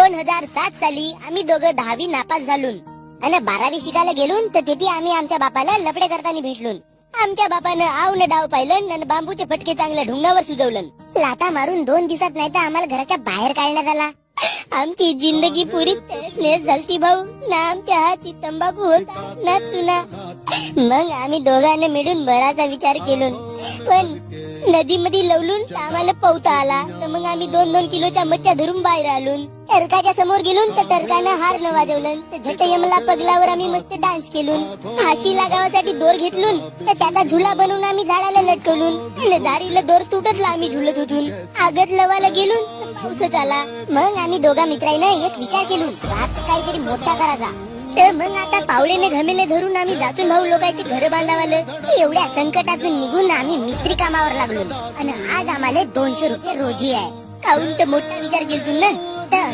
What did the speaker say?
2007 साली आम्ही दोघं 10वी नापास झालून आणि 12वी शिकायला गेलून तर तिथे आम्ही आमच्या बापाला लफडे करताना भेटलून. आमच्या बापानं आवनं डाव पाहिलं आणि बांबूचे फटके चांगल्या ढुंगावर सुजवलं. लाता मारून 2 दिवसात नाही तर आम्हाला घराच्या बाहेर काढण्यात आला. आमची जिंदगी पुरी नेस झालती भाऊ. ना आमच्या हाती तंबाखू होता ना चुना. मग आम्ही दोघांनी मिळून बराचा विचार केलो, पण नदीमध्ये लवलून आम्हाला पोहता आला. तर मग आम्ही 2-2 किलोच्या मच्छ्या धरून बाहेर आलून. टरकाच्या समोर गेलून तर टरकानं हार न वाजवलं. तर झट यमला पगलावर आम्ही मस्त डान्स केलून. फाशी लागावासाठी दोर घेतलून तर त्याचा झुला बनवून आम्ही झाडाला लटकवलून. आणि दारीला दोर तुटतला आम्ही झुलत होतून. आगत लवाला गेलून तर पाऊसच आला. मग आम्ही दोघा मित्रांनी एक विचार केलून, रात काहीतरी मोठा करायचा. तर मग आता पावलेने घमेले धरून आम्ही जातून भाऊ लोकांचे घर बांधावालं. एवढ्या संकटातून निघून आम्ही मिस्त्री कामावर लागलो आणि आज आम्हाला 200 रुपये रोजी आहे. काऊन तर मोठा विचार केलतून ना. तर